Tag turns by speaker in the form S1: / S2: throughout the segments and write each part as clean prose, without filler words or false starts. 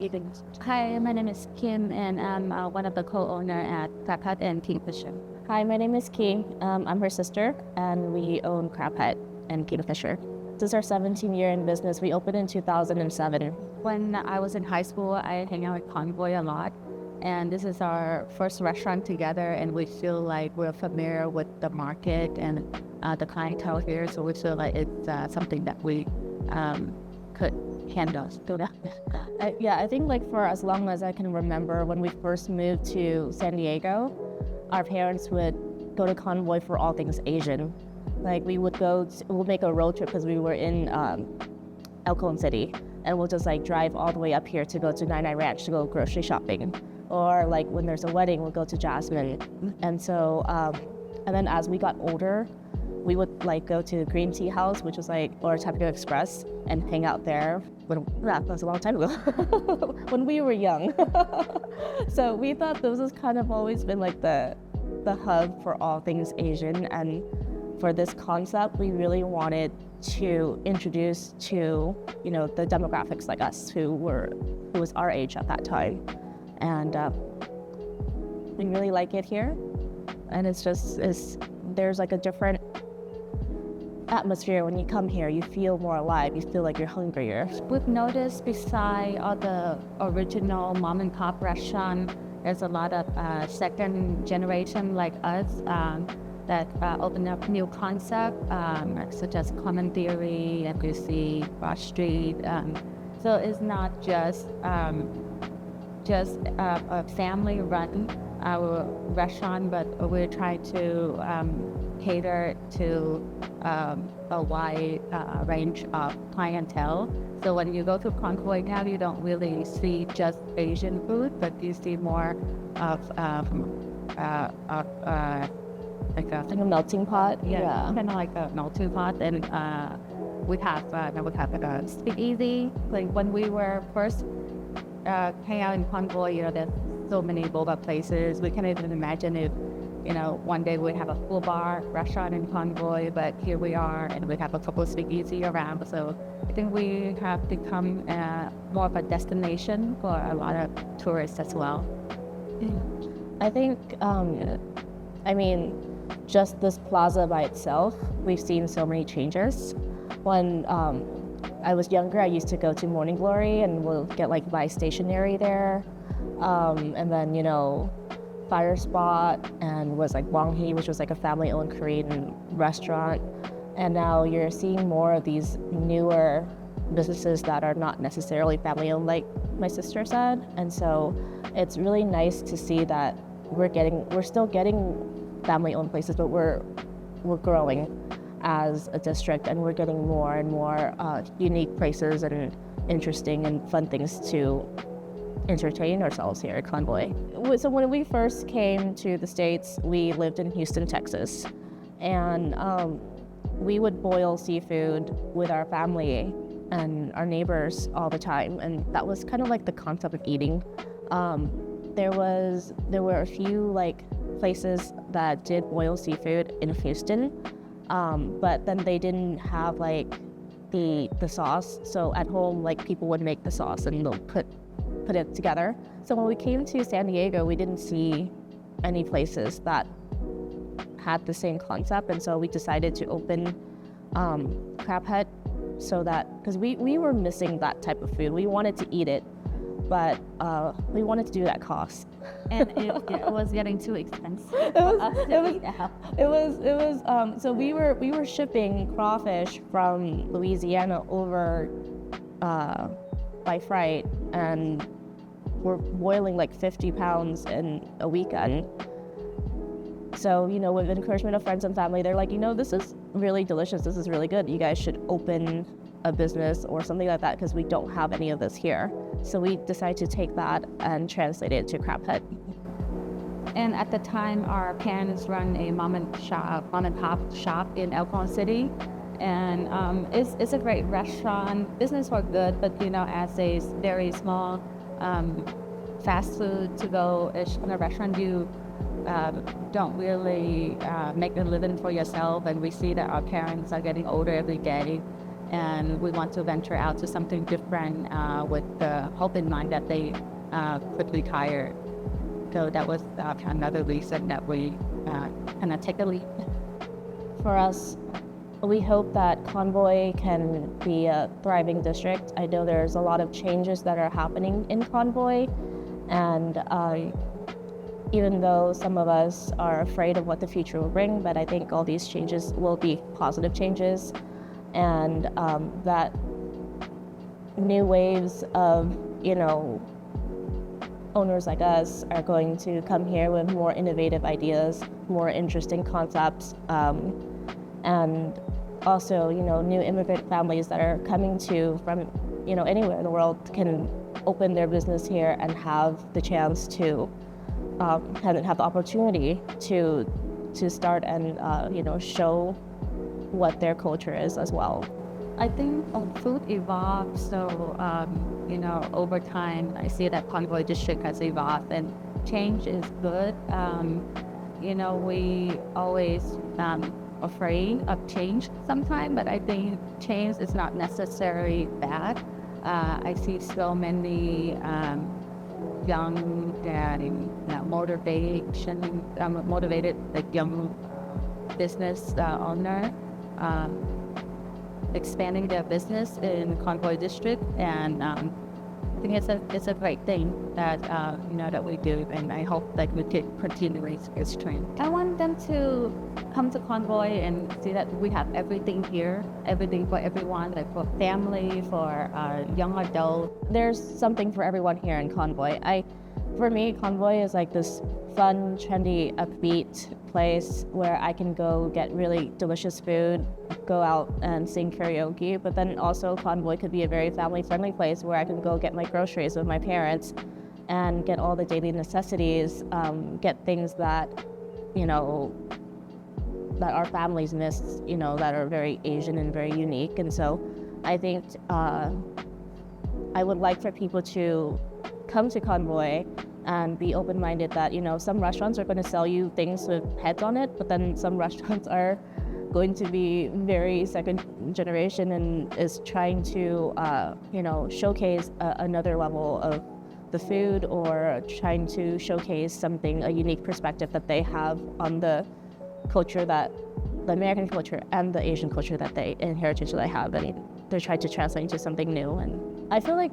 S1: Evening. Hi, my name is Kim, and I'm one of the co-owner at Crab Hut and Kingfisher.
S2: Hi, my name is Key. I'm her sister, and we own Crab Hut and Kingfisher. This is our 17th year in business. We opened in 2007.
S1: When I was in high school, I hang out with Convoy a lot, and this is our first restaurant together, and we feel like we're familiar with the market and the clientele here, so we feel like it's something that we could handle.
S2: I think like for as long as I can remember, when we first moved to San Diego, our parents would go to Convoy for all things Asian. Like we'll make a road trip because we were in Elkhorn City, and we'll just like drive all the way up here to go to 99 Ranch to go grocery shopping. Or like when there's a wedding, we'll go to Jasmine. And so, and then as we got older, we would like go to Green Tea House, which was like, or Tapio Express, and hang out there. That was a long time ago, when we were young. So we thought this has kind of always been like the hub for all things Asian. And for this concept, we really wanted to introduce to, you know, the demographics like us who was our age at that time. And we really like it here. And there's like a different atmosphere when you come here. You feel more alive. You feel like you're hungrier.
S1: We've noticed beside all the original mom and pop restaurant, there's a lot of second generation like us that open up new concepts, such as Common Theory, NBC, Broad Street. So it's not just a family-run our restaurant, but we're trying to cater to a wide range of clientele. So when you go to Convoy now, you don't really see just Asian food, but you see more of
S2: Like a melting pot.
S1: Yeah, kind of like a melting pot. And we have like a speakeasy. Like when we were first hang out in Convoy, you know, there's so many boba places. We can't even imagine if, you know, one day we'd have a full bar restaurant in Convoy, but here we are, and we have a couple of speakeasy around. So I think we have become more of a destination for a lot of tourists as well.
S2: I think, I mean, just this plaza by itself, we've seen so many changes. When I was younger, I used to go to Morning Glory and we'll get like buy stationery there. And then, you know, Fire Spot and was like Wang Hee, which was like a family-owned Korean restaurant. And now you're seeing more of these newer businesses that are not necessarily family-owned, like my sister said. And so it's really nice to see that we're still getting family-owned places, but we're growing as a district, and we're getting more and more unique places and interesting and fun things to entertain ourselves here at Convoy. So when we first came to the States, we lived in Houston, Texas, and we would boil seafood with our family and our neighbors all the time, and that was kind of like the concept of eating. There were a few like places that did boil seafood in Houston, but then they didn't have like the sauce. So at home, like people would make the sauce and they'll put it together. So when we came to San Diego, we didn't see any places that had the same concept, and so we decided to open Crab Hut, so that because we were missing that type of food. We wanted to eat it, but we wanted to do it at cost.
S1: And it was getting too expensive.
S2: So we were shipping crawfish from Louisiana over by freight, and we're boiling like 50 pounds in a weekend. So, you know, with encouragement of friends and family, they're like, you know, this is really delicious. This is really good. You guys should open a business or something like that, because we don't have any of this here. So we decided to take that and translate it to Crab Hut.
S1: And at the time, our parents run a mom and pop shop in Elkhorn City, and it's a great restaurant. Business was good, but you know, as a very small fast food to go-ish kind of restaurant, you don't really make a living for yourself. And we see that our parents are getting older every day, and we want to venture out to something different with the hope in mind that they could retire. So that was another reason that we kind of take a leap.
S2: For us, we hope that Convoy can be a thriving district. I know there's a lot of changes that are happening in Convoy, and even though some of us are afraid of what the future will bring, but I think all these changes will be positive changes, and that new waves of, owners like us are going to come here with more innovative ideas, more interesting concepts, and also, new immigrant families that are coming from, anywhere in the world can open their business here and have the chance to have the opportunity to start and show what their culture is as well.
S1: I think food evolves, so over time I see that Convoy District has evolved, and change is good. We always afraid of change sometimes, but I think change is not necessarily bad. I see so many young and motivated like young business owner expanding their business in Convoy District, and I think it's a great thing that that we do, and I hope that we can continue this trend. I want them to come to Convoy and see that we have everything here, everything for everyone, like for family, for young adults.
S2: There's something for everyone here in Convoy. For me, Convoy is like this fun, trendy, upbeat place where I can go get really delicious food, go out and sing karaoke, but then also Convoy could be a very family-friendly place where I can go get my groceries with my parents and get all the daily necessities, get things that, that our families miss, that are very Asian and very unique. And so I think I would like for people to come to Convoy and be open-minded that, some restaurants are going to sell you things with heads on it, but then some restaurants are going to be very second generation and is trying to, showcase another level of the food, or trying to showcase a unique perspective that they have on the culture, that the American culture and the Asian culture and heritage that they have, and they're trying to translate into something new. And I feel like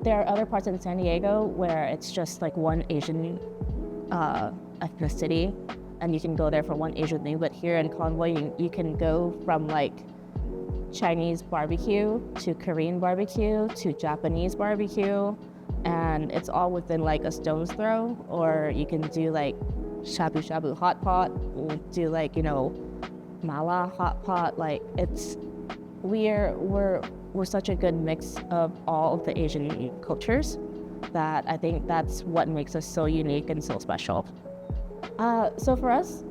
S2: there are other parts in San Diego where it's just like one Asian ethnicity, and you can go there for one Asian thing. But here in Convoy, you can go from like Chinese barbecue to Korean barbecue to Japanese barbecue, and it's all within like a stone's throw. Or you can do like shabu shabu hot pot, do like mala hot pot. Like we're such a good mix of all of the Asian cultures that I think that's what makes us so unique and so special. So for us,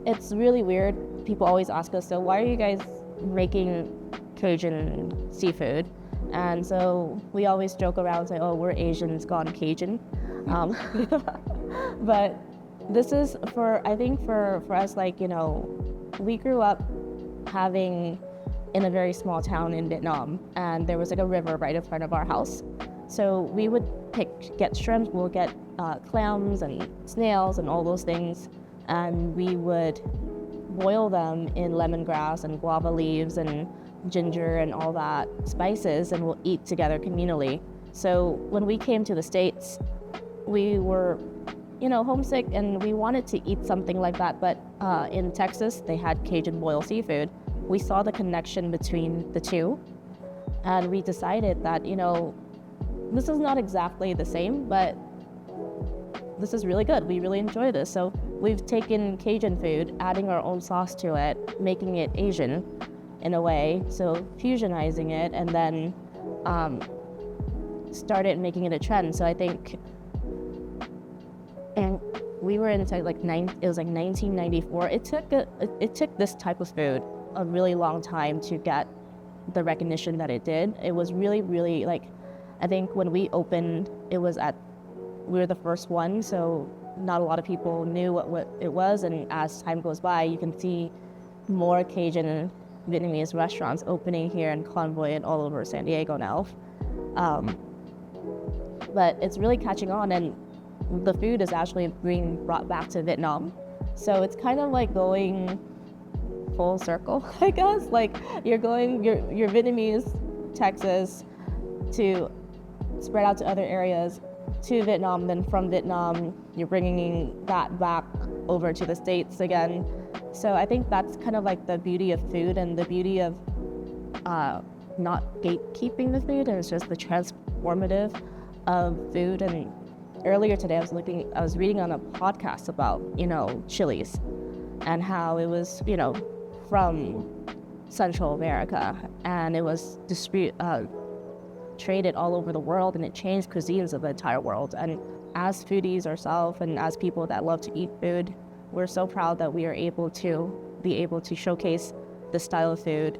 S2: it's really weird. People always ask us, so why are you guys making Cajun seafood? And so we always joke around and say, oh, we're Asians gone Cajun. But this is I think for us, like, we grew up in a very small town in Vietnam, and there was like a river right in front of our house. So we would get shrimp, we'll get clams and snails and all those things, and we would boil them in lemongrass and guava leaves and ginger and all that spices, and we'll eat together communally. So when we came to the States, we were, homesick, and we wanted to eat something like that, but in Texas, they had Cajun boiled seafood. We saw the connection between the two, and we decided that, this is not exactly the same, but this is really good. We really enjoy this. So we've taken Cajun food, adding our own sauce to it, making it Asian in a way, so fusionizing it, and then started making it a trend. So I think, and we were in it was like 1994. It took this type of food a really long time to get the recognition that it did. It was really, really I think when we opened, we were the first one, so not a lot of people knew what it was, and as time goes by, you can see more Cajun Vietnamese restaurants opening here in Convoy and all over San Diego now. But it's really catching on, and the food is actually being brought back to Vietnam. So it's kind of like going full circle, I guess. Like you're Vietnamese, Texas, to spread out to other areas, to Vietnam, then from Vietnam, you're bringing that back over to the States again. So I think that's kind of like the beauty of food and the beauty of not gatekeeping the food, and it's just the transformative of food. And earlier today, I was reading on a podcast about, chilies and how it was, from Central America, and it was traded all over the world, and it changed cuisines of the entire world. And as foodies ourselves, and as people that love to eat food, we're so proud that we are able to showcase this style of food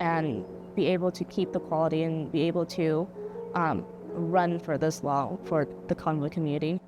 S2: and be able to keep the quality and be able to run for this long for the Convoy community.